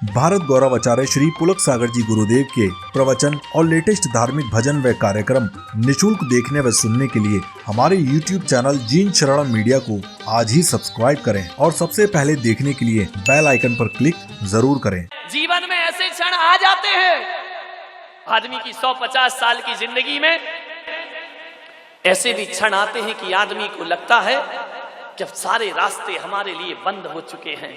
भारत गौरव आचार्य श्री पुलक सागर जी गुरुदेव के प्रवचन और लेटेस्ट धार्मिक भजन व कार्यक्रम निशुल्क देखने व सुनने के लिए हमारे YouTube चैनल जीन शरण मीडिया को आज ही सब्सक्राइब करें और सबसे पहले देखने के लिए बेल आइकन पर क्लिक जरूर करें। जीवन में ऐसे क्षण आ जाते हैं आदमी की 150 साल की जिंदगी में, ऐसे भी क्षण आते हैं कि आदमी को लगता है जब सारे रास्ते हमारे लिए बंद हो चुके हैं,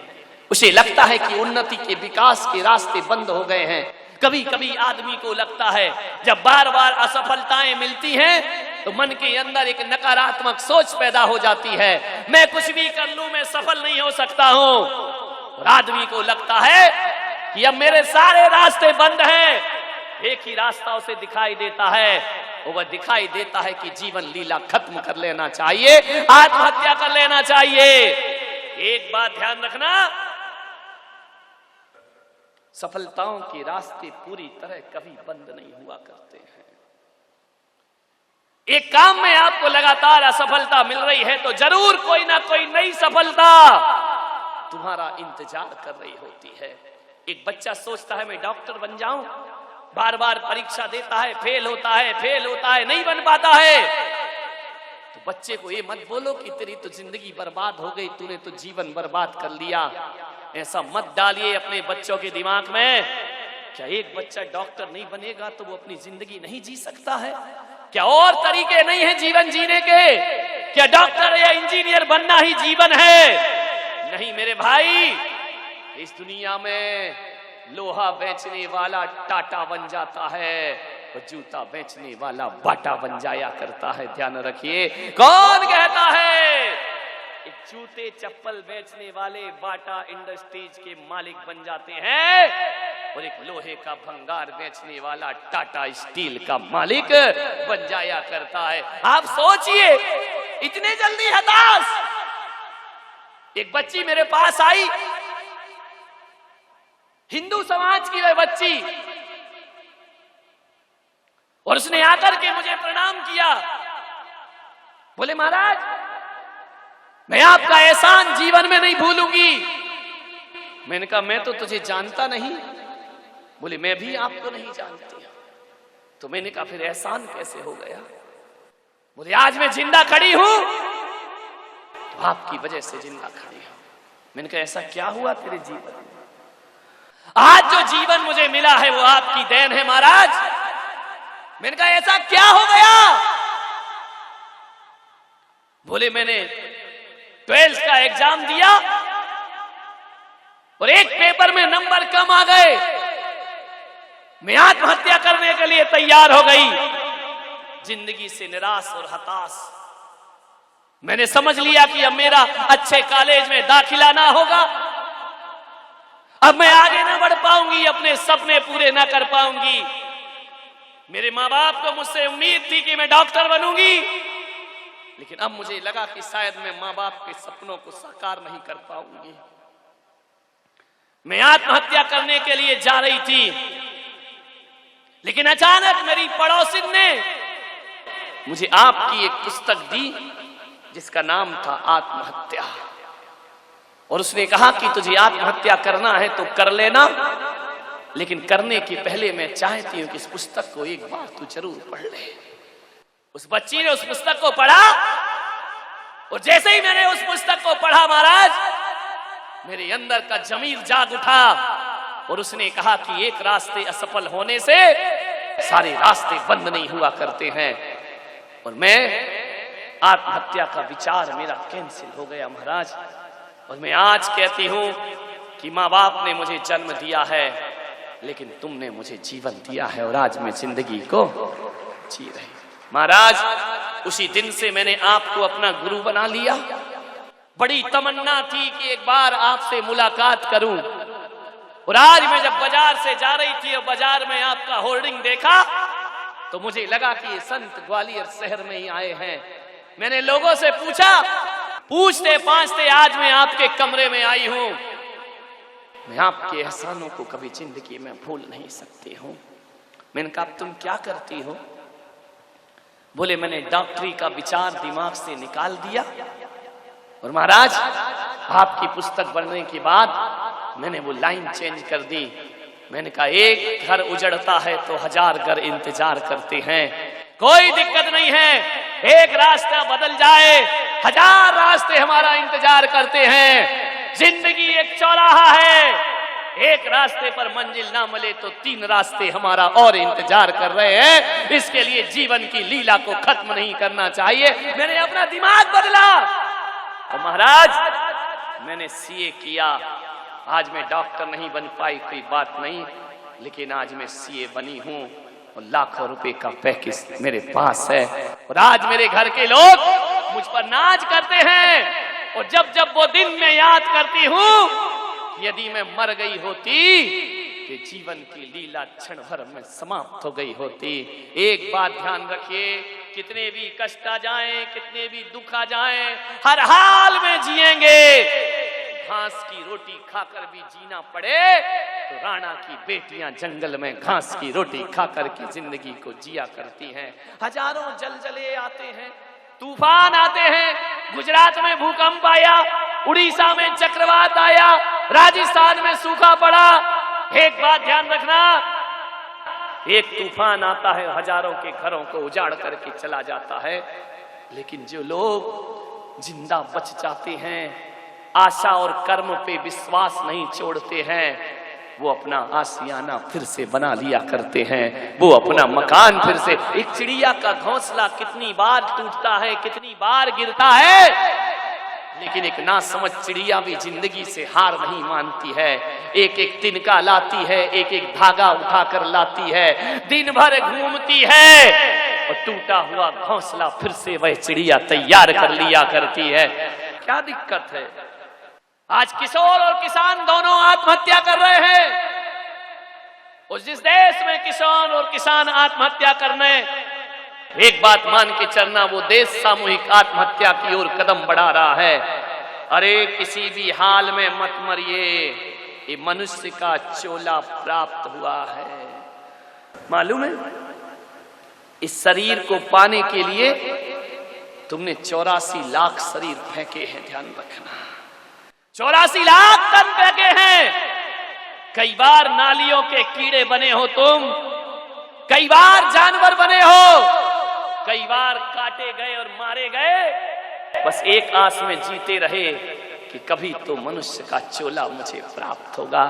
उसे लगता है कि उन्नति के विकास के रास्ते बंद हो गए हैं। कभी कभी आदमी को लगता है जब बार बार असफलताएं मिलती हैं तो मन के अंदर एक नकारात्मक सोच पैदा हो जाती है, मैं कुछ भी कर लूं मैं सफल नहीं हो सकता हूं। और आदमी को लगता है कि अब मेरे सारे रास्ते बंद हैं, एक ही रास्ता उसे दिखाई देता है, वह दिखाई देता है कि जीवन लीला खत्म कर लेना चाहिए, आत्महत्या कर लेना चाहिए। एक बात ध्यान रखना, सफलताओं के रास्ते पूरी तरह कभी बंद नहीं हुआ करते हैं। एक काम में आपको लगातार असफलता मिल रही है तो जरूर कोई ना कोई नई सफलता तुम्हारा इंतजार कर रही होती है। एक बच्चा सोचता है मैं डॉक्टर बन जाऊं, बार बार परीक्षा देता है, फेल होता है, नहीं बन पाता है। तो बच्चे को ये मत बोलो कि तेरी तो जिंदगी बर्बाद हो गई, तूने तो जीवन बर्बाद कर लिया। ऐसा मत डालिए अपने बच्चों के दिमाग में। क्या एक बच्चा डॉक्टर नहीं बनेगा तो वो अपनी जिंदगी नहीं जी सकता है? क्या और तरीके नहीं है जीवन जीने के? क्या डॉक्टर या इंजीनियर बनना ही जीवन है? नहीं मेरे भाई, इस दुनिया में लोहा बेचने वाला टाटा बन जाता है और जूता बेचने वाला बाटा बन जाया करता है। ध्यान रखिए, कौन कहता है एक जूते चप्पल बेचने वाले बाटा इंडस्ट्रीज के मालिक बन जाते हैं और एक लोहे का भंगार बेचने वाला टाटा स्टील का मालिक बन जाया करता है। आप सोचिए, इतने जल्दी हताश। एक बच्ची मेरे पास आई, हिंदू समाज की वह बच्ची, और उसने आकर के मुझे प्रणाम किया। बोले महाराज मैं आपका एहसान जीवन में नहीं भूलूंगी। मैंने कहा मैं तो तुझे जानता नहीं। बोले मैं भी आपको नहीं जानती। तो मैंने कहा फिर एहसान कैसे हो गया? बोले आज मैं जिंदा खड़ी हूं तो आपकी वजह से जिंदा खड़ी हूं। मैंने कहा ऐसा क्या हुआ तेरे जीवन में? आज जो जीवन मुझे मिला है वो आपकी देन है महाराज। मैंने कहा ऐसा क्या हो गया? बोले मैंने 12th का एग्जाम दिया और एक पेपर में नंबर कम आ गए, मैं आत्महत्या करने के लिए तैयार हो गई। जिंदगी से निराश और हताश, मैंने समझ लिया कि अब मेरा अच्छे कॉलेज में दाखिला ना होगा, अब मैं आगे ना बढ़ पाऊंगी, अपने सपने पूरे ना कर पाऊंगी। मेरे माँ बाप को मुझसे उम्मीद थी कि मैं डॉक्टर बनूंगी, लेकिन अब मुझे लगा कि शायद मैं माँ बाप के सपनों को साकार नहीं कर पाऊंगी। मैं आत्महत्या करने के लिए जा रही थी, लेकिन अचानक मेरी पड़ोसिन ने मुझे आपकी एक पुस्तक दी जिसका नाम था आत्महत्या, और उसने कहा कि तुझे आत्महत्या करना है तो कर लेना, लेकिन करने के पहले मैं चाहती हूं कि इस पुस्तक को एक बार तू जरूर पढ़ ले। उस बच्ची ने उस पुस्तक को पढ़ा और जैसे ही मैंने उस पुस्तक को पढ़ा महाराज, मेरे अंदर का जमीर जाग उठा और उसने कहा कि एक रास्ते असफल होने से सारे रास्ते बंद नहीं हुआ करते हैं। और मैं आत्महत्या का विचार मेरा कैंसिल हो गया महाराज। और मैं आज कहती हूं कि माँ बाप ने मुझे जन्म दिया है, लेकिन तुमने मुझे जीवन दिया है और आज मैं जिंदगी को जी रही। महाराज उसी दिन से मैंने आपको अपना गुरु बना लिया। बड़ी तमन्ना थी कि एक बार आपसे मुलाकात करूं, और आज मैं जब बाजार से जा रही थी और बाजार में आपका होर्डिंग देखा तो मुझे लगा कि ये संत ग्वालियर शहर में ही आए हैं। मैंने लोगों से पूछा, पूछते पाछते आज मैं आपके कमरे में आई हूं। मैं आपके एहसानों को कभी जिंदगी में भूल नहीं सकती हूं। मैंने कहा तुम क्या करती हो? बोले मैंने डॉक्टरी का विचार दिमाग से निकाल दिया, और महाराज आपकी पुस्तक पढ़ने के बाद मैंने वो लाइन चेंज कर दी। मैंने कहा एक घर उजड़ता है तो 1000 घर इंतजार करते हैं, कोई दिक्कत नहीं है, एक रास्ता बदल जाए 1000 रास्ते हमारा इंतजार करते हैं। जिंदगी एक चौराहा है, एक रास्ते पर मंजिल ना मिले तो 3 रास्ते हमारा और इंतजार कर रहे हैं। इसके लिए जीवन की लीला को खत्म नहीं करना चाहिए। मैंने अपना दिमाग बदला और महाराज मैंने सीए किया। आज मैं डॉक्टर नहीं बन पाई, कोई बात नहीं, लेकिन आज मैं सीए बनी हूं और लाखों रुपए का पैकेज मेरे पास है। और आज मेरे घर के लोग मुझ पर नाज करते हैं। और जब जब वो दिन मैं याद करती हूं, यदि मैं मर गई होती कि जीवन की लीला क्षण भर में समाप्त हो गई होती। एक बात ध्यान रखिए, कितने भी कष्ट आ जाएं, कितने भी दुख आ जाएं, हर हाल में जिएंगे। घास की रोटी खाकर भी जीना पड़े तो राणा की बेटियां जंगल में घास की रोटी खाकर की जिंदगी को जिया करती हैं। हजारों जलजले आते हैं, तूफान आते हैं। गुजरात में भूकंप आया, उड़ीसा में चक्रवात आया, राजस्थान में सूखा पड़ा। एक बात ध्यान रखना, एक तूफान आता है, हजारों के घरों को उजाड़ करके चला जाता है, लेकिन जो लोग जिंदा बच जाते हैं, आशा और कर्म पे विश्वास नहीं छोड़ते हैं, वो अपना आशियाना फिर से बना लिया करते हैं, वो अपना मकान फिर से। एक चिड़िया का घोंसला कितनी बार टूटता है, कितनी बार गिरता है, लेकिन एक नासमझ चिड़िया भी जिंदगी से हार नहीं मानती है। एक एक तिनका लाती है, एक एक धागा उठाकर लाती है, दिन भर घूमती है और टूटा हुआ घोंसला फिर से वह चिड़िया तैयार कर लिया करती है। क्या दिक्कत है? आज किशोर और किसान दोनों आत्महत्या कर रहे हैं। और जिस देश में किसान और किसान आत्महत्या करने, एक बात मान के चलना, वो देश सामूहिक आत्महत्या की ओर कदम बढ़ा रहा है। अरे किसी भी हाल में मत मरिए, ये मनुष्य का चोला प्राप्त हुआ है। मालूम है, इस शरीर को पाने के लिए तुमने 84 लाख शरीर फेंके हैं। ध्यान रखना, 84 लाख टन फेंके हैं। कई बार नालियों के कीड़े बने हो तुम, कई बार जानवर बने हो, कई बार काटे गए और मारे गए, बस एक आस में जीते रहे कि कभी तो मनुष्य का चोला मुझे प्राप्त होगा।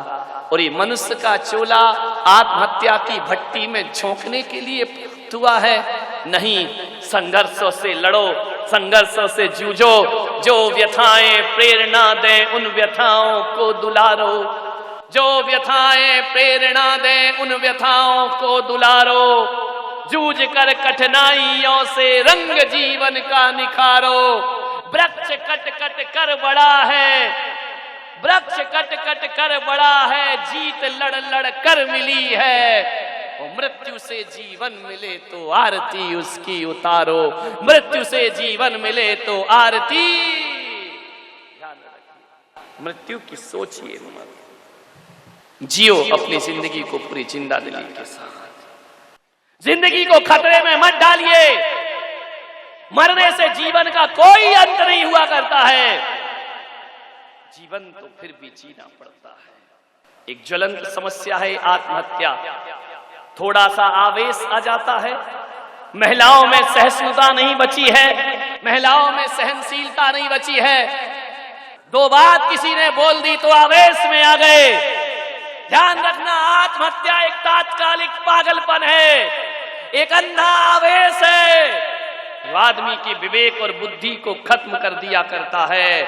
और ये मनुष्य का चोला आत्महत्या की भट्टी में झोंकने के लिए प्राप्त हुआ है? नहीं, संघर्षों से लड़ो, संघर्षों से जूझो। जो व्यथाएं प्रेरणा दें उन व्यथाओं को दुलारो, जो व्यथाएं प्रेरणा दें उन व्यथाओं को दुलारो। जूझ कर कठिनाइयों से रंग जीवन का निखारो। वृक्ष कट कट कर बड़ा है, वृक्ष कट कट कर बड़ा है, जीत लड़ लड़ कर मिली है। और मृत्यु से जीवन मिले तो आरती उसकी उतारो, मृत्यु से जीवन मिले तो आरती। ध्यान रखिए, मृत्यु की सोचिए मत, जियो अपनी जिंदगी को पूरी जिंदा दिली के साथ। जिंदगी को खतरे में मत डालिए। मरने से जीवन का कोई अंत नहीं हुआ करता है, जीवन तो फिर भी जीना पड़ता है। एक ज्वलंत समस्या है आत्महत्या। थोड़ा सा आवेश आ जाता है, महिलाओं में सहिष्णुता नहीं बची है, महिलाओं में सहनशीलता नहीं बची है। 2 बात किसी ने बोल दी तो आवेश में आ गए। ध्यान रखना, आत्महत्या एक तात्कालिक पागलपन है, एक अंधा आवेश है, जो आदमी की विवेक और बुद्धि को खत्म कर दिया करता है।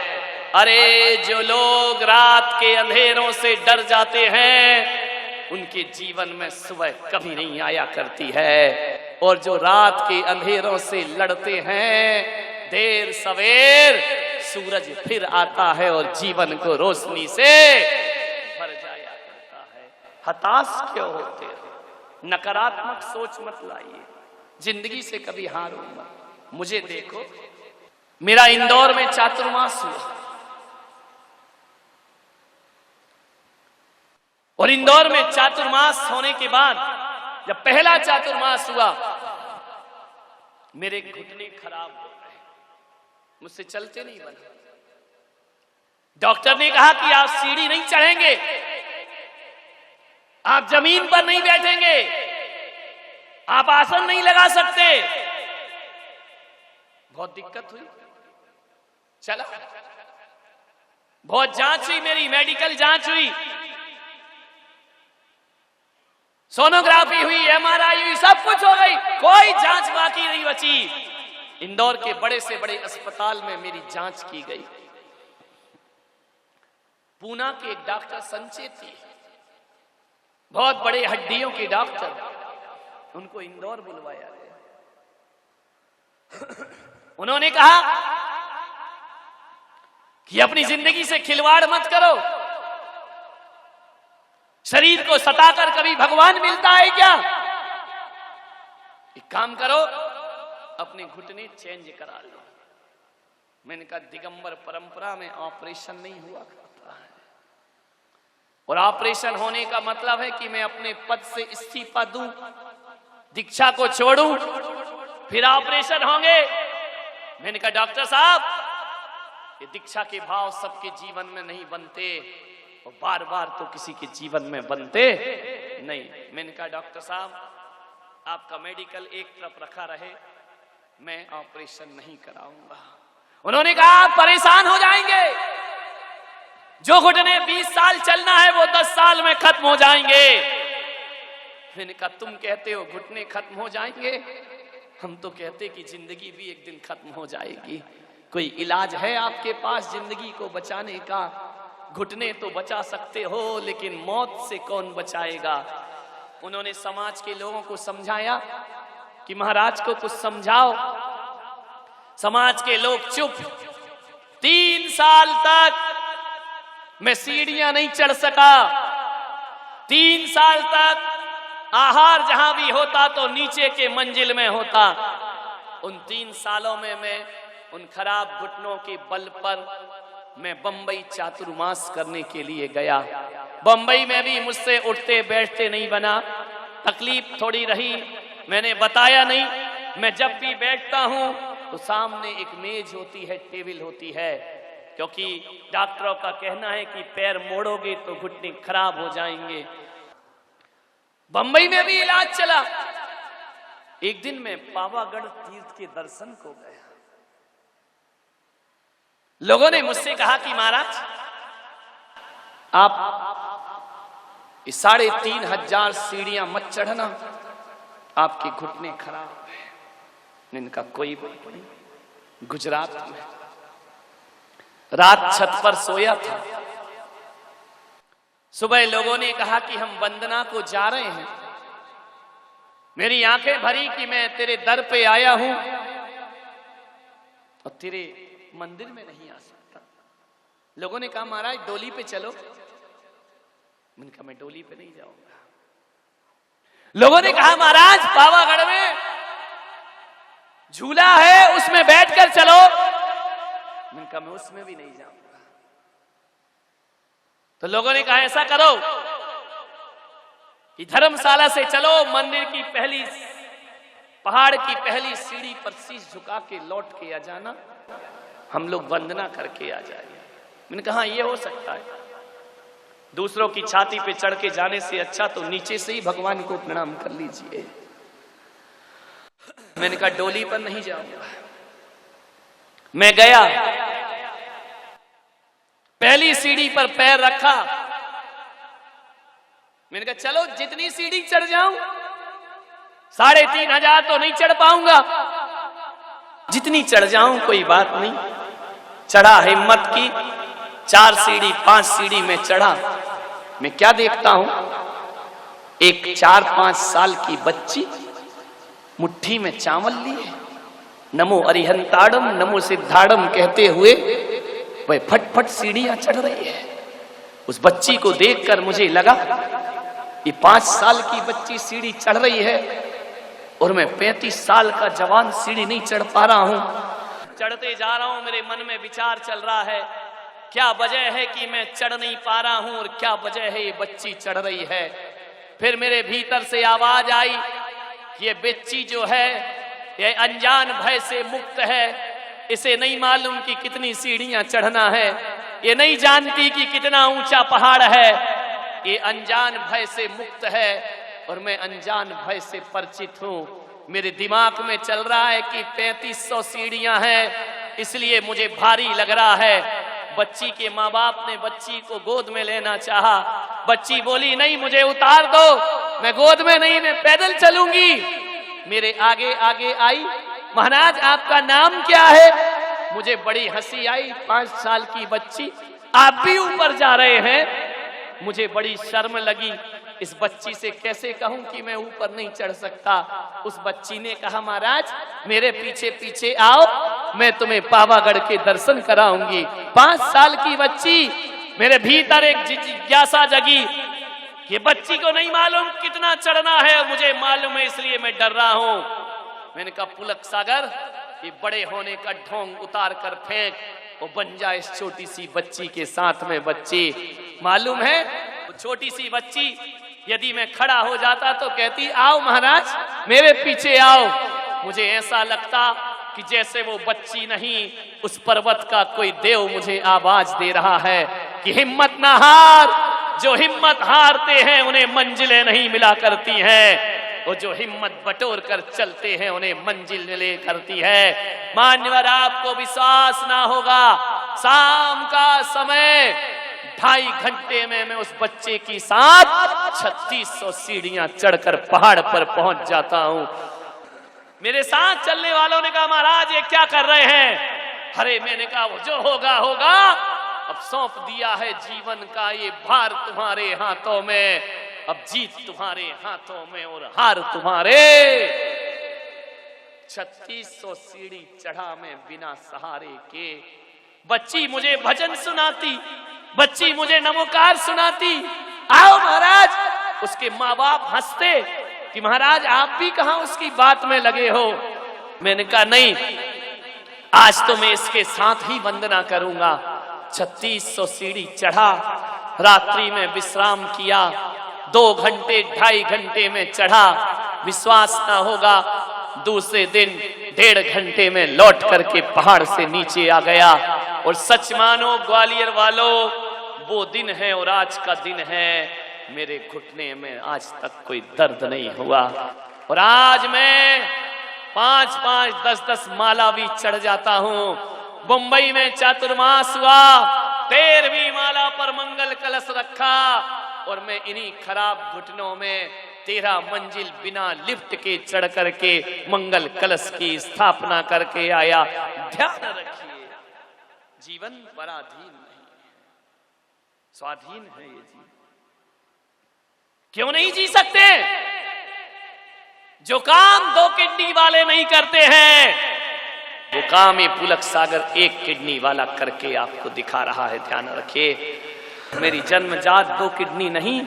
अरे जो लोग रात के अंधेरों से डर जाते हैं, उनके जीवन में सुबह कभी नहीं आया करती है। और जो रात के अंधेरों से लड़ते हैं, देर सवेर सूरज फिर आता है और जीवन को रोशनी से भर जाया करता है। हताश क्यों होते हो? नकारात्मक सोच मत लाइए, जिंदगी से कभी हारो मत। मुझे देखो, मेरा इंदौर में चातुर्मास हुआ और इंदौर में चातुर्मास होने के बाद जब पहला चातुर्मास हुआ, मेरे घुटने खराब हो गए, मुझसे चलते नहीं बने। डॉक्टर ने कहा कि आप सीढ़ी नहीं चढ़ेंगे, आप जमीन पर नहीं बैठेंगे, आप आसन नहीं लगा सकते। बहुत दिक्कत हुई, चला, बहुत जांच हुई, मेरी मेडिकल जांच हुई, सोनोग्राफी हुई, एमआरआई हुई, सब कुछ हो गई, कोई जांच बाकी नहीं बची। इंदौर के बड़े से बड़े अस्पताल में मेरी जांच की गई। पूना के एक डॉक्टर संचेती, बहुत बड़े हड्डियों के डॉक्टर, उनको इंदौर बुलवाया गया। उन्होंने कहा कि अपनी जिंदगी से खिलवाड़ मत करो, शरीर को सताकर कभी भगवान मिलता है क्या? एक काम करो, अपने घुटने चेंज करा लो। मैंने कहा दिगंबर परंपरा में ऑपरेशन नहीं हुआ करता है, और ऑपरेशन होने का मतलब है कि मैं अपने पद से इस्तीफा दूं, दीक्षा को छोड़ूं, फिर ऑपरेशन होंगे। मैंने कहा डॉक्टर साहब, ये दीक्षा के भाव सबके जीवन में नहीं बनते, और बार बार तो किसी के जीवन में बनते नहीं। मैंने कहा डॉक्टर साहब, आपका मेडिकल एक तरफ रखा रहे, मैं ऑपरेशन नहीं कराऊंगा। उन्होंने कहा आप परेशान हो जाएंगे, जो घुटने 20 साल चलना है वो 10 साल में खत्म हो जाएंगे। मैंने कहा तुम कहते हो घुटने खत्म हो जाएंगे, हम तो कहते कि जिंदगी भी एक दिन खत्म हो जाएगी। कोई इलाज है आपके पास जिंदगी को बचाने का? घुटने तो बचा सकते हो, लेकिन मौत से कौन बचाएगा? उन्होंने समाज के लोगों को समझाया कि महाराज को कुछ समझाओ। समाज के लोग चुप। 3 साल तक मैं सीढ़ियां नहीं चढ़ सका। 3 साल तक आहार जहां भी होता तो नीचे के मंजिल में होता। उन 3 सालों में मैं उन खराब घुटनों के बल पर मैं बंबई चातुर्मास करने के लिए गया। बंबई में भी मुझसे उठते बैठते नहीं बना, तकलीफ थोड़ी रही, मैंने बताया नहीं। मैं जब भी बैठता हूं तो सामने एक मेज होती है, टेबल होती है, क्योंकि डॉक्टरों का कहना है कि पैर मोड़ोगे तो घुटने खराब हो जाएंगे। बंबई में भी इलाज चला। एक दिन मैं पावागढ़ तीर्थ के दर्शन को गया। लोगों ने मुझसे कहा कि महाराज आप 3500 सीढ़ियां मत चढ़ना, आपके घुटने खराब है। मैंने कहा कोई बात नहीं। गुजरात में रात छत पर सोया था। सुबह लोगों ने कहा कि हम वंदना को जा रहे हैं। मेरी आंखें भरी कि मैं तेरे दर पे आया हूं और तेरे मंदिर में नहीं आ सकता। लोगों ने कहा महाराज डोली पे चलो। मैंने कहा मैं डोली पे नहीं जाऊंगा। लोगों ने कहा महाराज पावागढ़ में झूला है, उसमें बैठकर चलो। मैंने कहा मैं उसमें भी नहीं जाऊंगा। तो लोगों ने कहा ऐसा करो कि धर्मशाला से चलो, मंदिर की पहली पहाड़ की पहली सीढ़ी पर शीश झुका के लौट के आ जाना, हम लोग वंदना करके आ जाएंगे। मैंने कहा ये हो सकता है। दूसरों की छाती पे चढ़ के जाने से अच्छा तो नीचे से ही भगवान को प्रणाम कर लीजिए। मैंने कहा डोली पर नहीं जाऊंगा। मैं गया, पहली सीढ़ी पर पैर रखा। मैंने कहा चलो जितनी सीढ़ी चढ़ जाऊं, 3500 तो नहीं चढ़ पाऊंगा, जितनी चढ़ जाऊं कोई बात नहीं। चढ़ा, हिम्मत की, 4 सीढ़ी 5 सीढ़ी में चढ़ा। मैं क्या देखता हूं, एक 4-5 साल की बच्ची मुट्ठी में चावल लिए नमो अरिहंताड़म नमो सिद्धाड़म कहते हुए वह फटफट सीढ़ियां चढ़ रही है। उस बच्ची को देखकर मुझे लगा ये 5 साल की बच्ची सीढ़ी चढ़ रही है और मैं 35 साल का जवान सीढ़ी नहीं चढ़ पा रहा हूं। चढ़ते जा रहा हूं, मेरे मन में विचार चल रहा है क्या वजह है कि मैं चढ़ नहीं पा रहा हूं और क्या वजह है ये बच्ची चढ़ रही है। फिर मेरे भीतर से आवाज आई कि ये बच्ची जो है ये अनजान भय से मुक्त है, इसे नहीं मालूम कि कितनी सीढ़ियां चढ़ना है। ये नहीं जानती कि कितना ऊंचा पहाड़ है। ये अनजान भय से मुक्त है और मैं अनजान भय से परिचित हूं। मेरे दिमाग में चल रहा है कि 3500 सीढ़ियां हैं, इसलिए मुझे भारी लग रहा है। बच्ची के माँ बाप ने बच्ची को गोद में लेना चाहा। बच्ची बोली नहीं, मुझे उतार दो, मैं गोद में नहीं, मैं पैदल चलूंगी। मेरे आगे आगे आई, महाराज आपका नाम क्या है? मुझे बड़ी हंसी आई। 5 साल की बच्ची, आप भी ऊपर जा रहे हैं? मुझे बड़ी शर्म लगी। इस बच्ची से कैसे कहूं कि मैं ऊपर नहीं चढ़ सकता। उस बच्ची ने कहा, महाराज मेरे पीछे पीछे आओ, मैं तुम्हें पावागढ़ के दर्शन कराऊंगी। 5 साल की बच्ची, मेरे भीतर एक जिज्ञासा जगी। ये बच्ची को नहीं मालूम कितना चढ़ना है, मुझे मालूम है, इसलिए मैं डर रहा हूं। मैंने कहा, पुलक सागर, ये बड़े होने का ढोंग उतार कर फेंक, वो बन जाए इस छोटी सी बच्ची के साथ में बच्ची। मालूम है, वो छोटी सी बच्ची यदि मैं खड़ा हो जाता तो कहती, आओ महाराज मेरे पीछे आओ। मुझे ऐसा लगता कि जैसे वो बच्ची नहीं, उस पर्वत का कोई देव मुझे आवाज दे रहा है कि हिम्मत ना हार। जो हिम्मत हारते हैं उन्हें मंजिलें नहीं मिला करती हैं, वो जो हिम्मत बटोर कर चलते हैं उन्हें मंजिल मिले करती है। मान्यवर, आपको विश्वास ना होगा, शाम का समय 2.5 घंटे में मैं उस बच्चे की साथ 3600 सीढ़ियां चढ़कर पहाड़ पर पहुंच जाता हूं। मेरे साथ चलने वालों ने कहा, महाराज ये क्या कर रहे हैं? अरे मैंने कहा, वो जो होगा होगा, अब सौंप दिया है जीवन का ये भार तुम्हारे हाथों में। अब जीत तुम्हारे हाथों में और हार तुम्हारे। 3600 सीढ़ी चढ़ा मैं बिना सहारे के। बच्ची मुझे भजन सुनाती, बच्ची मुझे नमोकार सुनाती, आओ महाराज। उसके माँ बाप हंसते कि महाराज आप भी कहां उसकी बात में लगे हो। मैंने कहा, नहीं, आज तो मैं इसके साथ ही वंदना करूंगा। 3600 सीढ़ी चढ़ा, रात्रि में विश्राम किया। 2 घंटे 2.5 घंटे में चढ़ा, विश्वास ना होगा दूसरे दिन 1.5 घंटे में लौट करके पहाड़ से नीचे आ गया। और सच मानो ग्वालियर वालों, वो दिन है और आज का दिन है, मेरे घुटने में आज तक कोई दर्द नहीं हुआ। और आज मैं 5-5, 10-10 माला भी चढ़ जाता हूं। मुंबई में चातुर्मास हुआ, 13वीं माला पर मंगल कलश रखा और मैं इन्हीं खराब घुटनों में 13 मंजिल बिना लिफ्ट के चढ़ करके मंगल कलश की स्थापना करके आया। ध्यान रखिए, जीवन पराधीन नहीं, स्वाधीन है ये जीवन। क्यों नहीं जी सकते? जो काम 2 किडनी वाले नहीं करते हैं, वो काम ये पुलक सागर 1 किडनी वाला करके आपको दिखा रहा है। ध्यान रखिए, मेरी जन्मजात 2 किडनी नहीं,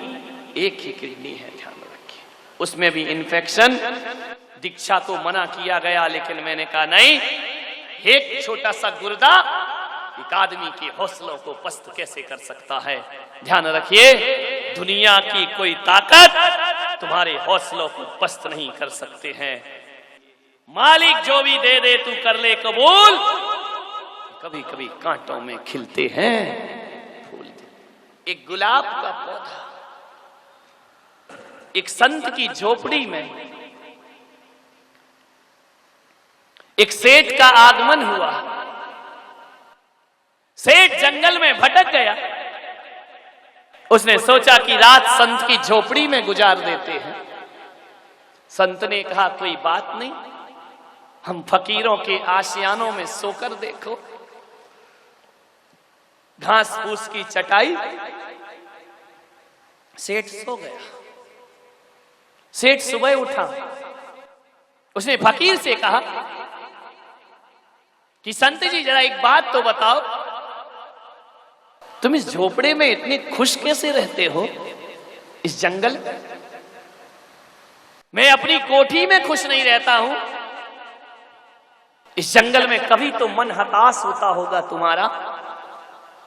1 ही किडनी है। ध्यान रखिए, उसमें भी इन्फेक्शन। दीक्षा को मना किया गया, लेकिन मैंने कहा नहीं, एक छोटा सा गुर्दा एक आदमी के हौसलों को पस्त कैसे कर सकता है। ध्यान रखिए, दुनिया की कोई ताकत तुम्हारे हौसलों को पस्त नहीं कर सकते हैं। मालिक जो भी दे दे तू कर ले कबूल। कभी कभी कांटों में खिलते हैं फूल। एक गुलाब का पौधा एक संत की झोपड़ी में, एक सेठ का आगमन हुआ। सेठ जंगल में भटक गया। उसने सोचा कि रात संत की झोपड़ी में गुजार देते हैं। संत ने कहा, कोई बात नहीं, हम फकीरों के आशियानों में सोकर देखो। घास फूस की चटाई। सेठ सो गया। सेठ सुबह उठा, उसने फकीर से कहा कि संत जी जरा एक बात तो बताओ, तुम इस झोपड़े में इतने खुश कैसे रहते हो इस जंगल? मैं अपनी कोठी में खुश नहीं रहता हूं, इस जंगल में कभी तो मन हताश होता होगा तुम्हारा,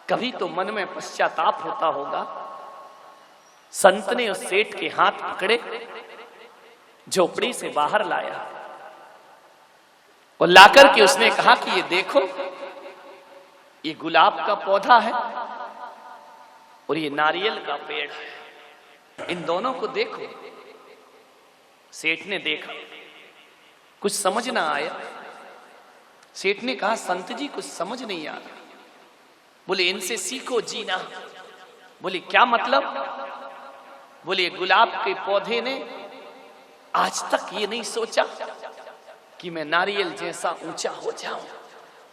कभी तो मन में पश्चाताप होता होगा। संत ने उस सेठ के हाथ पकड़े, झोपड़ी से बाहर लाया और लाकर के उसने कहा कि ये देखो, ये गुलाब का पौधा है और ये नारियल का पेड़ है। इन दोनों को देखो। सेठ ने देखा, कुछ समझ ना आया। सेठ ने कहा, संत जी कुछ समझ नहीं आ रहा। बोले इनसे सीखो जीना। बोले क्या मतलब? बोले गुलाब के पौधे ने आज तक ये नहीं सोचा कि मैं नारियल जैसा ऊंचा हो जाऊं।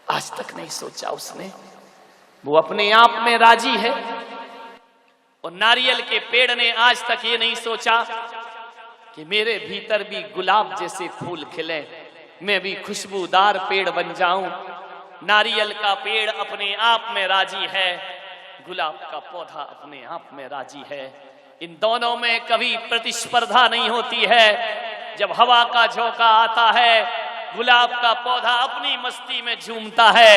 आज तक नहीं सोचा उसने। वो अपने आप में राजी है। और नारियल के पेड़ ने आज तक ये नहीं सोचा कि मेरे भीतर भी गुलाब जैसे फूल खिले, मैं भी खुशबूदार पेड़ बन जाऊं। नारियल का पेड़ अपने आप में राजी है, गुलाब का पौधा अपने आप में राजी है। इन दोनों में कभी प्रतिस्पर्धा नहीं होती है। जब हवा का झोंका आता है, गुलाब का पौधा अपनी मस्ती में झूमता है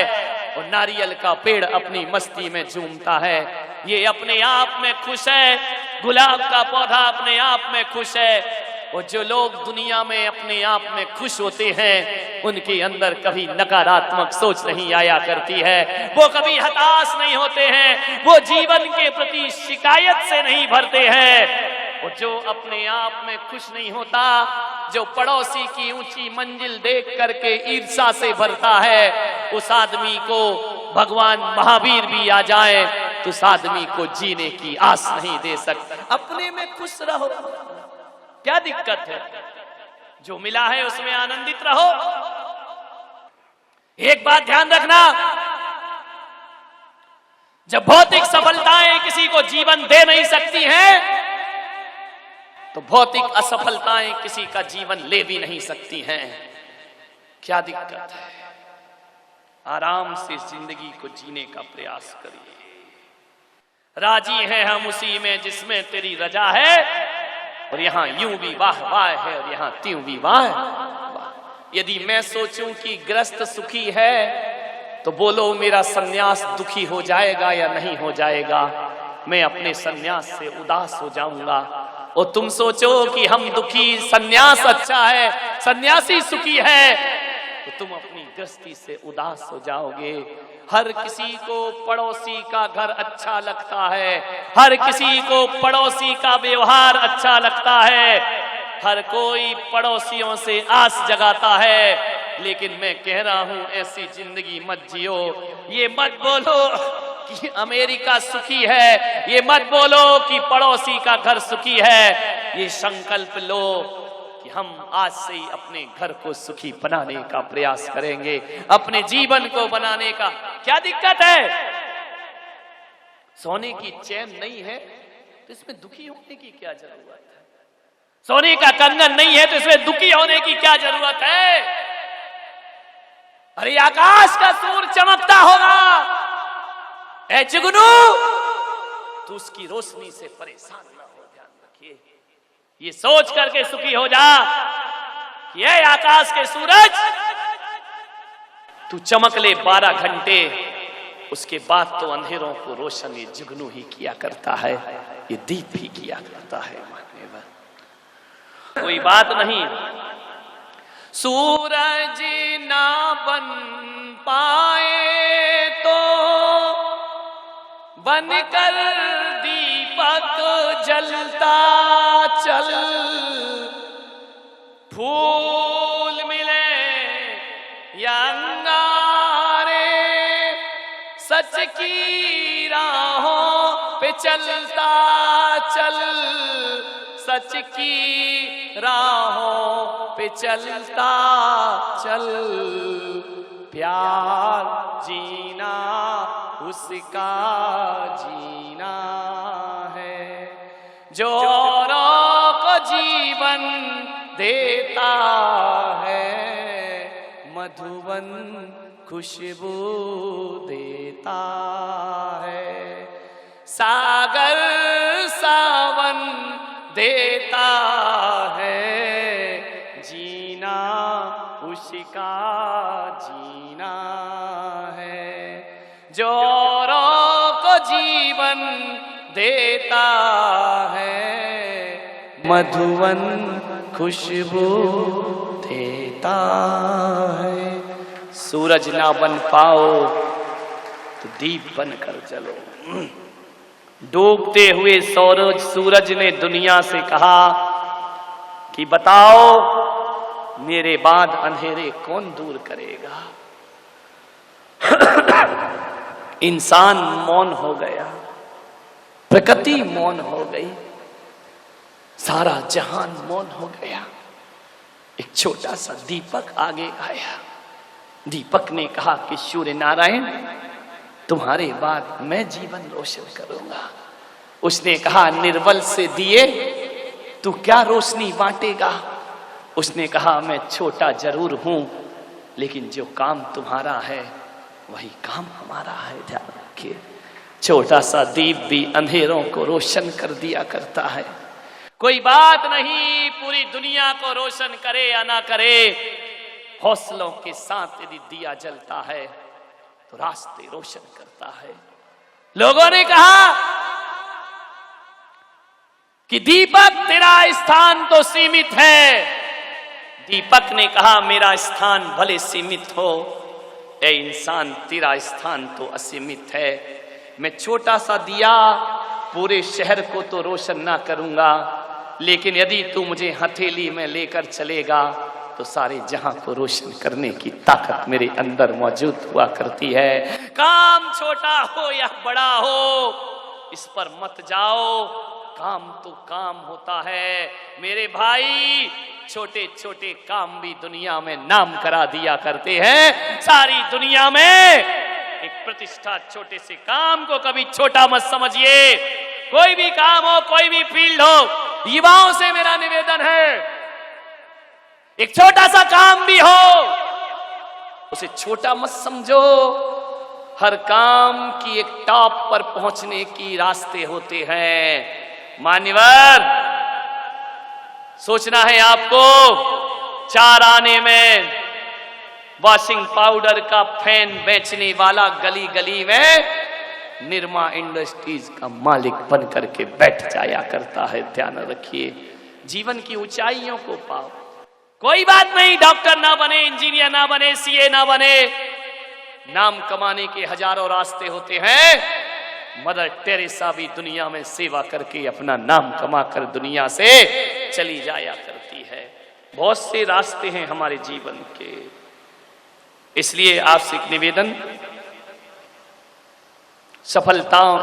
और नारियल का पेड़ अपनी मस्ती में झूमता है। ये अपने आप में खुश है, गुलाब का पौधा अपने आप में खुश है। और जो लोग दुनिया में अपने आप में खुश होते हैं, उनके अंदर कभी नकारात्मक सोच नहीं आया करती है। वो कभी हताश नहीं होते हैं, वो जीवन के प्रति शिकायत से नहीं भरते हैं। और जो अपने आप में खुश नहीं होता, जो पड़ोसी की ऊंची मंजिल देख करके ईर्ष्या से भरता है, उस आदमी को भगवान महावीर भी आ जाए तो उस आदमी को जीने की आस नहीं दे सकता। अपने में खुश रहो, क्या दिक्कत है? जो मिला है उसमें आनंदित रहो। एक बात ध्यान रखना, जब भौतिक सफलताएं किसी को जीवन दे नहीं सकती हैं, तो भौतिक असफलताएं किसी का जीवन ले भी नहीं सकती हैं। क्या दिक्कत है? आराम से जिंदगी को जीने का प्रयास करिए। राजी हैं हम उसी में जिसमें तेरी रजा है, और यहां यूं भी वाह वाह है और यहां त्यों भी वाह वाह। यदि मैं सोचूं कि ग्रस्त सुखी है, तो बोलो मेरा सन्यास दुखी हो जाएगा या नहीं हो जाएगा? मैं अपने सन्यास से उदास हो जाऊंगा। और तुम सोचो कि हम दुखी, सन्यास अच्छा है, सन्यासी सुखी है, तो तुम अपनी गृहस्थी से उदास हो जाओगे। हर किसी को पड़ोसी का घर अच्छा लगता है, हर किसी को पड़ोसी का व्यवहार अच्छा लगता है, हर कोई पड़ोसियों से आस जगाता है। लेकिन मैं कह रहा हूं, ऐसी जिंदगी मत जियो। ये मत बोलो कि अमेरिका सुखी है, ये मत बोलो कि पड़ोसी का घर सुखी है। ये संकल्प लो कि हम आज से ही अपने घर को सुखी बनाने का प्रयास करेंगे, अपने जीवन को बनाने का। क्या दिक्कत है? सोने की चैन नहीं है तो इसमें दुखी होने की क्या जरूरत है? सोने का कंगन नहीं है तो इसमें दुखी होने की क्या जरूरत है? अरे आकाश का सूरज चमकता होगा, ऐ जुगनू तू उसकी रोशनी से परेशान ना हो। ध्यान रखिए, ये सोच करके सुखी हो जा कि ये आकाश के सूरज तू चमक ले 12 घंटे, उसके बाद तो अंधेरों को रोशन ये जुगनू ही किया करता है, ये दीप ही किया करता है। कोई बात नहीं, सूरज ना बन पाए तो बनकर दीपक जलता चल, फूल मिले या अंगारे, सच की राहों पे चलता चल, सच की राहों पे चलता चल। प्यार जीना उसका जीना है, जो औरों को जीवन देता है, मधुवन खुशबू देता है। सागर सावन देता है, जीना उसका जीना है, जो औरों को जीवन देता है, मधुवन खुशबू देता है। सूरज ना बन पाओ तो दीप बनकर जलो। डूबते हुए सूरज ने दुनिया से कहा कि बताओ मेरे बाद अंधेरे कौन दूर करेगा। इंसान मौन हो गया, प्रकृति मौन हो गई, सारा जहान मौन हो गया। एक छोटा सा दीपक आगे आया। दीपक ने कहा कि सूर्य नारायण, तुम्हारे बाद मैं जीवन रोशन करूंगा। उसने कहा, निर्बल से दिए तू क्या रोशनी बांटेगा। उसने कहा, मैं छोटा जरूर हूं, लेकिन जो काम तुम्हारा है वही काम हमारा है। ध्यान रखिए, छोटा सा दीप भी अंधेरों को रोशन कर दिया करता है। कोई बात नहीं, पूरी दुनिया को रोशन करे या ना करे, हौसलों के साथ यदि दिया जलता है तो रास्ते रोशन करता है। लोगों ने कहा कि दीपक तेरा स्थान तो सीमित है। दीपक ने कहा, मेरा स्थान भले सीमित हो, ए इंसान तेरा स्थान तो असीमित है। मैं छोटा सा दिया पूरे शहर को तो रोशन ना करूंगा, लेकिन यदि तू मुझे हथेली में लेकर चलेगा तो सारे जहां को रोशन करने की ताकत मेरे अंदर मौजूद हुआ करती है। काम छोटा हो या बड़ा हो, इस पर मत जाओ, काम तो काम होता है। मेरे भाई, छोटे छोटे काम भी दुनिया में नाम करा दिया करते हैं। सारी दुनिया में एक प्रतिष्ठा छोटे से काम को कभी छोटा मत समझिए। कोई भी काम हो, कोई भी फील्ड हो, युवाओं से मेरा निवेदन है, एक छोटा सा काम भी हो उसे छोटा मत समझो। हर काम की एक टॉप पर पहुंचने की रास्ते होते हैं। मान्यवर, सोचना है आपको, 4 आने में वॉशिंग पाउडर का फैन बेचने वाला गली गली में निरमा इंडस्ट्रीज का मालिक बन करके बैठ जाया करता है। ध्यान रखिए, जीवन की ऊंचाइयों को पाओ। कोई बात नहीं, डॉक्टर ना बने, इंजीनियर ना बने, सीए ना बने, नाम कमाने के हजारों रास्ते होते हैं। मदर टेरेसा भी दुनिया में सेवा करके अपना नाम कमाकर दुनिया से चली जाया करती है। बहुत से रास्ते हैं हमारे जीवन के, इसलिए आपसे एक निवेदन,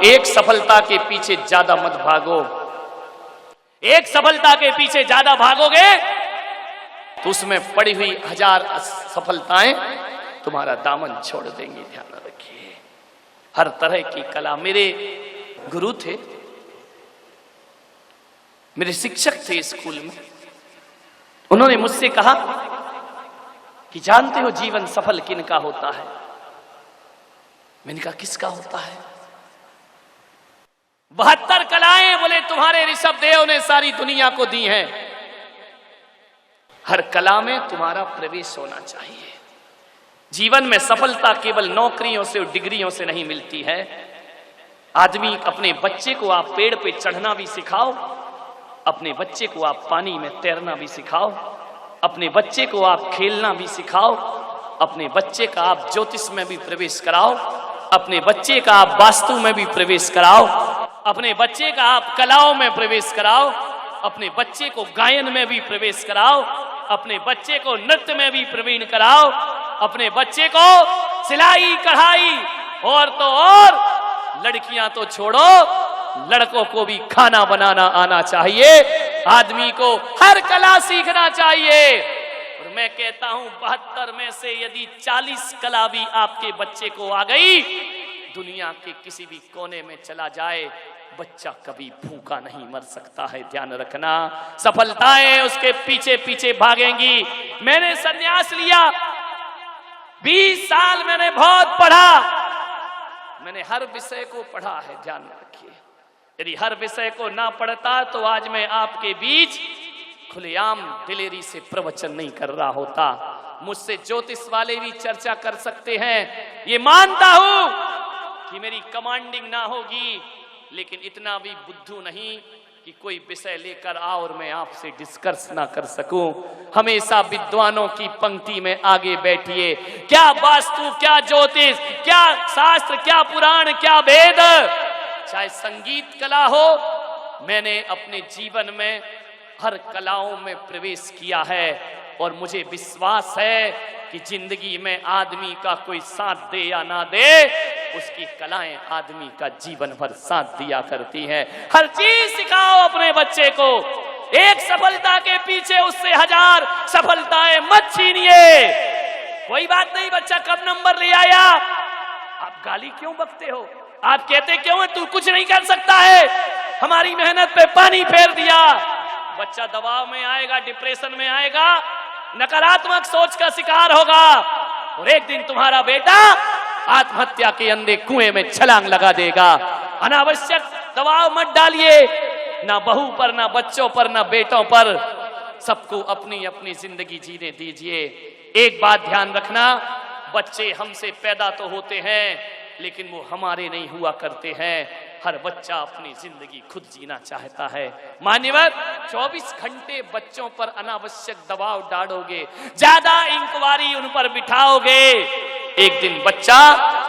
एक सफलता के पीछे ज्यादा मत भागो। एक सफलता के पीछे ज्यादा भागोगे तो उसमें पड़ी हुई 1000 सफलताएं तुम्हारा दामन छोड़ देंगी। ध्यान रखिए, हर तरह की कला। मेरे गुरु थे, मेरे शिक्षक थे स्कूल में, उन्होंने मुझसे कहा कि जानते हो जीवन सफल किनका होता है। मैंने कहा किसका होता है। 72 कलाएं बोले तुम्हारे ऋषभ देव ने सारी दुनिया को दी हैं। हर कला में तुम्हारा प्रवेश होना चाहिए। जीवन में सफलता केवल नौकरियों से और डिग्रियों से नहीं मिलती है। आदमी अपने बच्चे को आप पेड़ पे चढ़ना भी सिखाओ, अपने बच्चे को आप पानी में तैरना भी सिखाओ, अपने बच्चे को आप खेलना भी सिखाओ, अपने बच्चे का आप ज्योतिष में भी प्रवेश कराओ, अपने बच्चे का आप वास्तु में भी प्रवेश कराओ, अपने बच्चे का आप कलाओं में प्रवेश कराओ, अपने बच्चे को गायन में भी प्रवेश कराओ, अपने बच्चे को नृत्य में भी प्रवीण कराओ, अपने बच्चे को सिलाई कढ़ाई और तो और लड़कियां तो छोड़ो, लड़कों को भी खाना बनाना आना चाहिए। आदमी को हर कला सीखना चाहिए। और मैं कहता हूं 72 में से यदि 40 कला भी आपके बच्चे को आ गई, दुनिया के किसी भी कोने में चला जाए, बच्चा कभी भूखा नहीं मर सकता है। ध्यान रखना, सफलताएं उसके पीछे पीछे भागेंगी। मैंने संन्यास लिया, 20 साल मैंने बहुत पढ़ा, मैंने हर विषय को पढ़ा है। ध्यान रखिए, यदि हर विषय को ना पढ़ता तो आज मैं आपके बीच खुलेआम दिलेरी से प्रवचन नहीं कर रहा होता। मुझसे ज्योतिष वाले भी चर्चा कर सकते हैं, ये मानता हूं कि मेरी कमांडिंग ना होगी, लेकिन इतना भी बुद्धू नहीं कि कोई विषय लेकर आओ और मैं आपसे डिस्कस ना कर सकूं। हमेशा विद्वानों की पंक्ति में आगे बैठिए। क्या वास्तु, क्या ज्योतिष, क्या शास्त्र, क्या पुराण, क्या वेद, चाहे संगीत कला हो, मैंने अपने जीवन में हर कलाओं में प्रवेश किया है और मुझे विश्वास है कि जिंदगी में आदमी का कोई साथ दे या ना दे, उसकी कलाएं आदमी का जीवन भर साथ दिया करती हैं। हर चीज सिखाओ अपने बच्चे को। एक सफलता के पीछे उससे 1000 सफलताएं मत छीनिए। कोई बात नहीं, बच्चा कब नंबर ले आया, आप गाली क्यों बकते हो? आप कहते क्यों है तू कुछ नहीं कर सकता है, हमारी मेहनत पे पानी फेर दिया। बच्चा दबाव में आएगा, डिप्रेशन में आएगा, नकारात्मक सोच का शिकार होगा और एक दिन तुम्हारा बेटा आत्महत्या के अंधे कुएं में छलांग लगा देगा। अनावश्यक दबाव मत डालिए, ना बहू पर, ना बच्चों पर, ना बेटों पर। सबको अपनी अपनी जिंदगी जीने दीजिए। एक बात ध्यान रखना, बच्चे हमसे पैदा तो होते हैं लेकिन वो हमारे नहीं हुआ करते हैं। हर बच्चा अपनी जिंदगी खुद जीना चाहता है। मान्यवर, 24 घंटे बच्चों पर अनावश्यक दबाव डालोगे, ज्यादा इंक्वायरी उन पर बिठाओगे, एक दिन बच्चा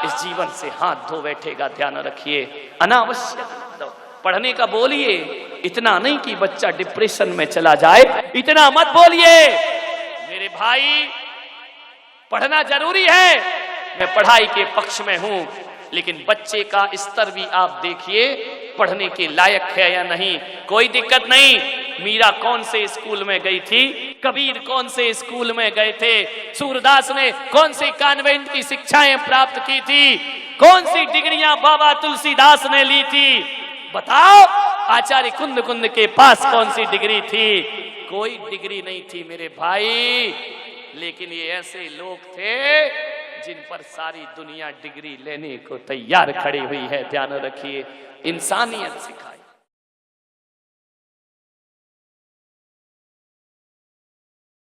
इस जीवन से हाथ धो बैठेगा। ध्यान रखिए, अनावश्यक पढ़ने का बोलिए, इतना नहीं कि बच्चा डिप्रेशन में चला जाए, इतना मत बोलिए। मेरे भाई, पढ़ना जरूरी है, मैं पढ़ाई के पक्ष में हूं, लेकिन बच्चे का स्तर भी आप देखिए, पढ़ने के लायक है या नहीं। कोई दिक्कत नहीं, मीरा कौन से स्कूल में गई थी, कबीर कौन से स्कूल में गए थे, सूरदास ने कौन सी कॉन्वेंट की शिक्षाएं प्राप्त की थी, कौन सी डिग्रियां बाबा तुलसीदास ने ली थी, बताओ। आचार्य कुंद कुंद के पास कौन सी डिग्री थी? कोई डिग्री नहीं थी मेरे भाई, लेकिन ये ऐसे लोग थे जिन पर सारी दुनिया डिग्री लेने को तैयार खड़ी हुई है। ध्यान रखिए, इंसानियत सिखाई।